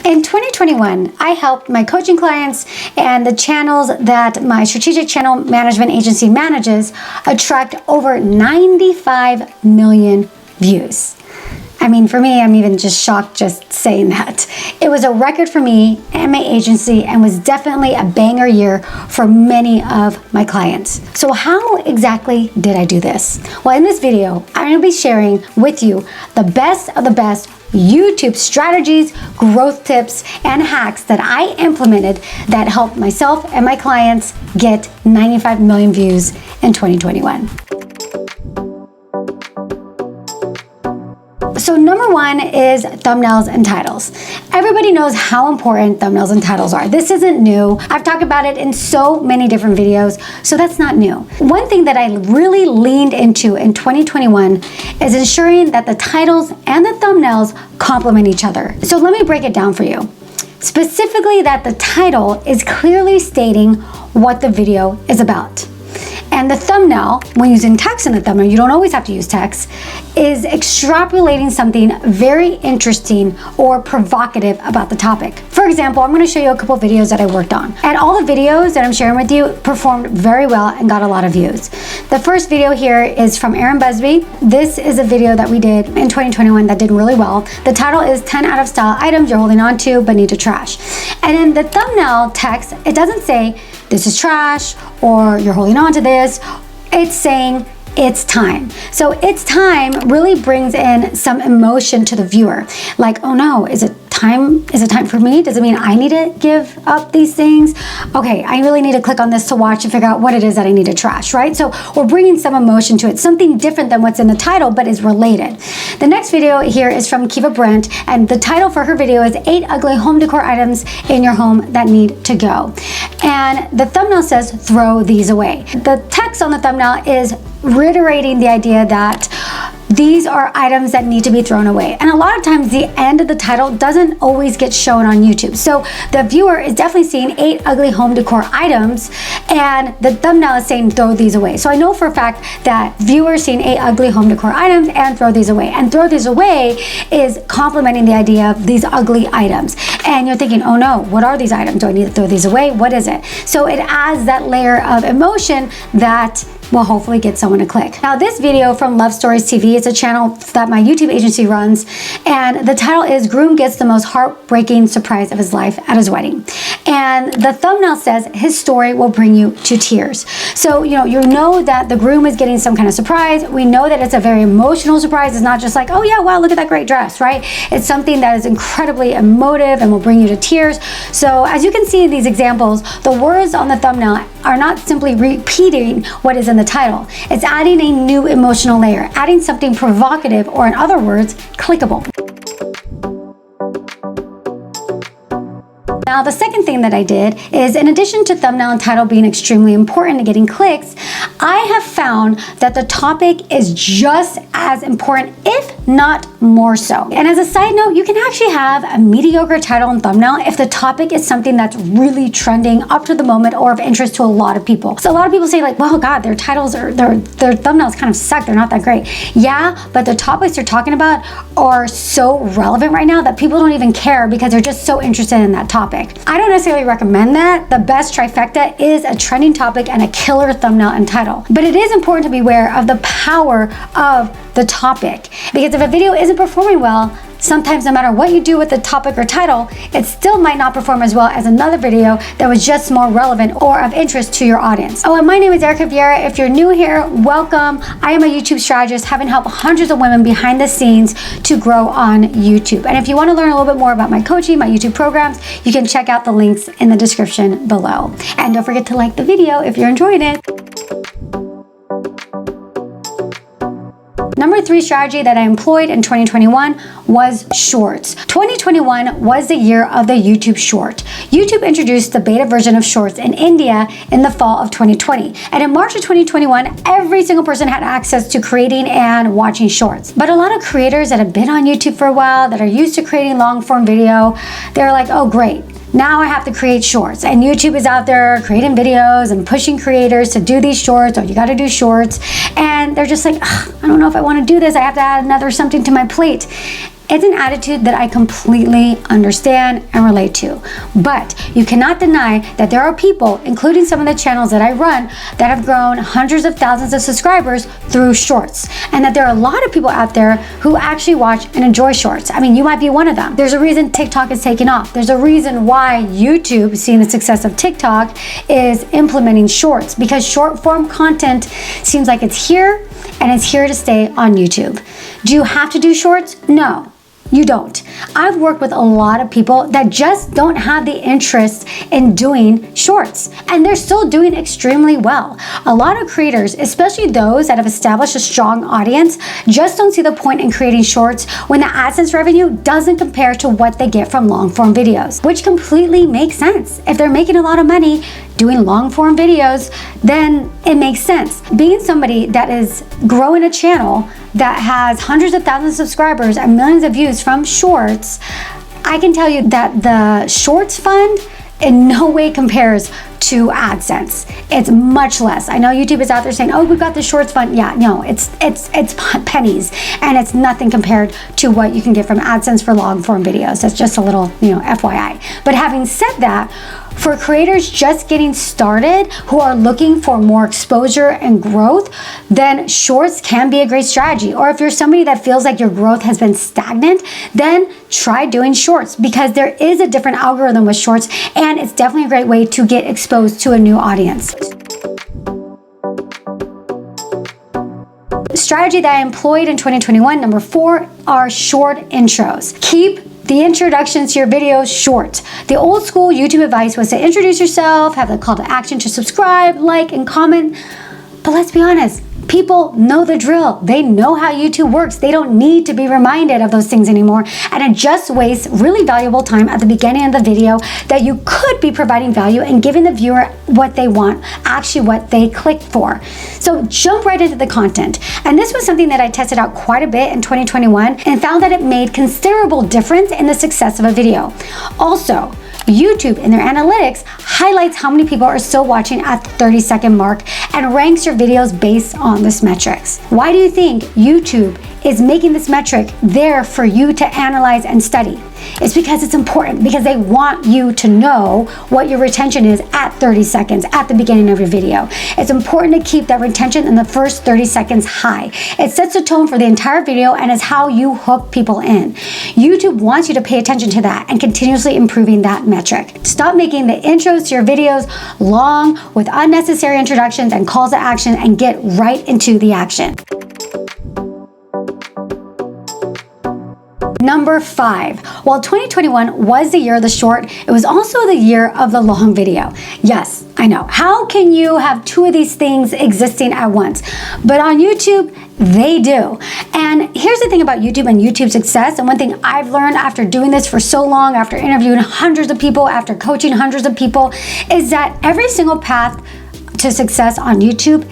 In 2021, I helped my coaching clients and the channels that my strategic channel management agency manages attract over 95 million views. I mean, for me, I'm even just shocked just saying that. It was a record for me and my agency and was definitely a banger year for many of my clients. So how exactly did I do this? Well, in this video, I'm gonna be sharing with you the best of the best YouTube strategies, growth tips, and hacks that I implemented that helped myself and my clients get 95 million views in 2021. So number one is thumbnails and titles. Everybody knows how important thumbnails and titles are. This isn't new. I've talked about it in so many different videos, so that's not new. One thing that I really leaned into in 2021 is ensuring that the titles and the thumbnails complement each other. So let me break it down for you. Specifically, that the title is clearly stating what the video is about. And the thumbnail, when using text in the thumbnail, you don't always have to use text, is extrapolating something very interesting or provocative about the topic. For example, I'm gonna show you a couple videos that I worked on. And all the videos that I'm sharing with you performed very well and got a lot of views. The first video here is from Aaron Busby. This is a video that we did in 2021 that did really well. The title is 10 out of style items you're holding on to but need to trash. And in the thumbnail text, it doesn't say, this is trash, or you're holding on to this. It's saying it's time. So it's time really brings in some emotion to the viewer. Like, oh no, is it time? Is it time for me? Does it mean I need to give up these things? Okay, I really need to click on this to watch and figure out what it is that I need to trash, right? So we're bringing some emotion to it, something different than what's in the title, but is related. The next video here is from Kiva Brent, and the title for her video is 8 ugly home decor items in your home that need to go. And the thumbnail says, throw these away. The text on the thumbnail is reiterating the idea that these are items that need to be thrown away. And a lot of times the end of the title doesn't always get shown on YouTube. So the viewer is definitely seeing 8 ugly home decor items and the thumbnail is saying throw these away. So I know for a fact that viewers seeing 8 ugly home decor items and throw these away. And throw these away is complementing the idea of these ugly items. And you're thinking, oh no, what are these items? Do I need to throw these away? What is it? So it adds that layer of emotion that will hopefully get someone to click. Now this video from Love Stories TV, it's a channel that my YouTube agency runs, and the title is Groom Gets the Most Heartbreaking Surprise of His Life at His Wedding. And the thumbnail says his story will bring you to tears. So you know that the groom is getting some kind of surprise. We know that it's a very emotional surprise. It's not just like, oh yeah, wow, look at that great dress, right? It's something that is incredibly emotive and will bring you to tears. So as you can see in these examples, the words on the thumbnail are not simply repeating what is in the title. It's adding a new emotional layer, adding something provocative, or in other words, clickable. Now, the second thing that I did is, in addition to thumbnail and title being extremely important to getting clicks, I have found that the topic is just as important, if not more so. And as a side note, you can actually have a mediocre title and thumbnail if the topic is something that's really trending up to the moment or of interest to a lot of people. So a lot of people say like, well, God, their titles or their thumbnails kind of suck. They're not that great. Yeah, but the topics they're talking about are so relevant right now that people don't even care because they're just so interested in that topic. I don't necessarily recommend that. The best trifecta is a trending topic and a killer thumbnail and title. But it is important to be aware of the power of the topic, because if a video isn't performing well, sometimes no matter what you do with the topic or title, it still might not perform as well as another video that was just more relevant or of interest to your audience. Oh, and my name is Erika Vieira. If you're new here, welcome. I am a YouTube strategist, having helped hundreds of women behind the scenes to grow on YouTube. And if you want to learn a little bit more about my coaching, my YouTube programs, you can check out the links in the description below. And don't forget to like the video if you're enjoying it. Number 3 strategy that I employed in 2021 was shorts. 2021 was the year of the YouTube short. YouTube introduced the beta version of shorts in India in the fall of 2020. And in March of 2021, every single person had access to creating and watching shorts. But a lot of creators that have been on YouTube for a while, that are used to creating long form video, they're like, oh great, now I have to create shorts. And YouTube is out there creating videos and pushing creators to do these shorts, or you gotta do shorts. And they're just like, I don't know if I wanna do this. I have to add another something to my plate. It's an attitude that I completely understand and relate to. But you cannot deny that there are people, including some of the channels that I run, that have grown hundreds of thousands of subscribers through shorts. And that there are a lot of people out there who actually watch and enjoy shorts. I mean, you might be one of them. There's a reason TikTok is taking off. There's a reason why YouTube, seeing the success of TikTok, is implementing shorts, because short form content seems like it's here and it's here to stay on YouTube. Do you have to do shorts? No. You don't. I've worked with a lot of people that just don't have the interest in doing shorts, and they're still doing extremely well. A lot of creators, especially those that have established a strong audience, just don't see the point in creating shorts when the AdSense revenue doesn't compare to what they get from long form videos, which completely makes sense. If they're making a lot of money doing long form videos, then it makes sense. Being somebody that is growing a channel that has hundreds of thousands of subscribers and millions of views from shorts, I can tell you that the shorts fund in no way compares to AdSense. It's much less. I know YouTube is out there saying, oh, we've got the shorts fund. Yeah, no, it's pennies, and it's nothing compared to what you can get from AdSense for long form videos. That's just a little, FYI. But having said that, for creators just getting started who are looking for more exposure and growth, then shorts can be a great strategy. Or if you're somebody that feels like your growth has been stagnant, then try doing shorts, because there is a different algorithm with shorts, and it's definitely a great way to get exposed to a new audience. Strategy that I employed in 2021, number 4, are short intros. Keep the introductions to your videos short. The old school YouTube advice was to introduce yourself, have the call to action to subscribe, like, and comment. But let's be honest, people know the drill. They know how YouTube works. They don't need to be reminded of those things anymore. And it just wastes really valuable time at the beginning of the video that you could be providing value and giving the viewer what they want, actually what they clicked for. So jump right into the content. And this was something that I tested out quite a bit in 2021 and found that it made considerable difference in the success of a video. Also, YouTube in their analytics highlights how many people are still watching at the 30-second mark and ranks your videos based on this metrics. Why do you think YouTube is making this metric there for you to analyze and study? It's because it's important, because they want you to know what your retention is at 30 seconds at the beginning of your video. It's important to keep that retention in the first 30 seconds high. It sets the tone for the entire video and is how you hook people in. YouTube wants you to pay attention to that and continuously improving that metric. Stop making the intros to your videos long with unnecessary introductions and calls to action, and get right into the action. Number 5, while 2021 was the year of the short, it was also the year of the long video. Yes, I know. How can you have two of these things existing at once? But on YouTube, they do. And here's the thing about YouTube and YouTube success, and one thing I've learned after doing this for so long, after interviewing hundreds of people, after coaching hundreds of people, is that every single path to success on YouTube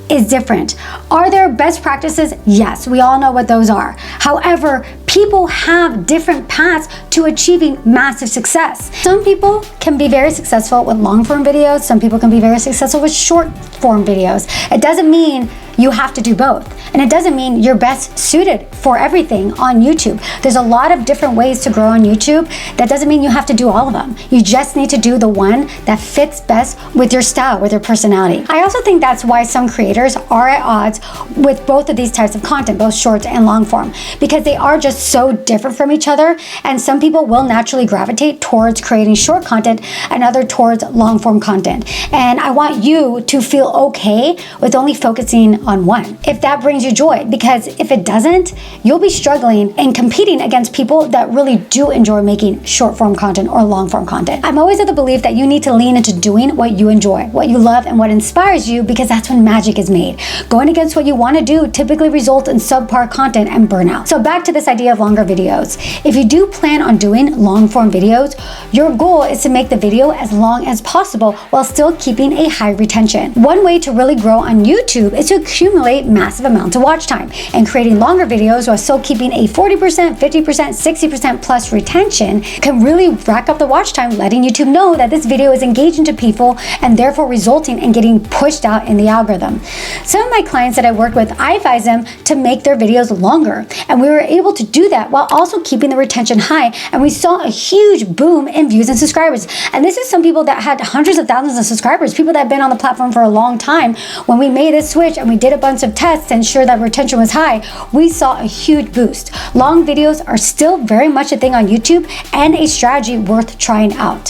is different. Are there best practices? Yes, we all know what those are. However, people have different paths to achieving massive success. Some people can be very successful with long form videos. Some people can be very successful with short form videos. It doesn't mean you have to do both. And it doesn't mean you're best suited for everything on YouTube. There's a lot of different ways to grow on YouTube. That doesn't mean you have to do all of them. You just need to do the one that fits best with your style, with your personality. I also think that's why some creators are at odds with both of these types of content, both short and long form, because they are just so different from each other. And some people will naturally gravitate towards creating short content and other towards long form content. And I want you to feel okay with only focusing on one, if that brings you joy, because if it doesn't, you'll be struggling and competing against people that really do enjoy making short form content or long form content. I'm always of the belief that you need to lean into doing what you enjoy, what you love, and what inspires you, because that's when magic is made. Going against what you want to do typically results in subpar content and burnout. So back to this idea of longer videos. If you do plan on doing long form videos, your goal is to make the video as long as possible while still keeping a high retention. One way to really grow on YouTube is to accumulate massive amounts of watch time. And creating longer videos while still keeping a 40%, 50%, 60% plus retention can really rack up the watch time, letting YouTube know that this video is engaging to people and therefore resulting in getting pushed out in the algorithm. Some of my clients that I worked with, I advise them to make their videos longer. And we were able to do that while also keeping the retention high. And we saw a huge boom in views and subscribers. And this is some people that had hundreds of thousands of subscribers, people that have been on the platform for a long time. When we made this switch and we did a bunch of tests to ensure that retention was high, we saw a huge boost. Long videos are still very much a thing on YouTube and a strategy worth trying out.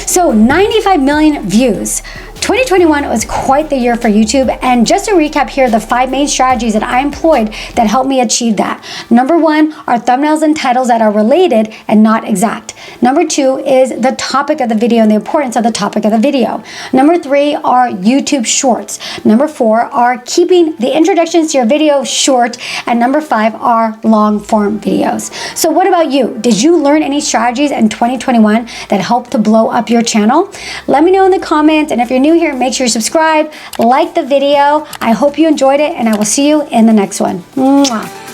So 95 million views. 2021 was quite the year for YouTube, and just to recap here, the 5 main strategies that I employed that helped me achieve that. Number 1 are thumbnails and titles that are related and not exact. Number 2 is the topic of the video and the importance of the topic of the video. Number 3 are YouTube shorts. Number 4 are keeping the introductions to your video short, and number 5 are long form videos. So what about you? Did you learn any strategies in 2021 that helped to blow up your channel? Let me know in the comments, and if you're new here, make sure you subscribe, like the video. I hope you enjoyed it, and I will see you in the next one. Mwah.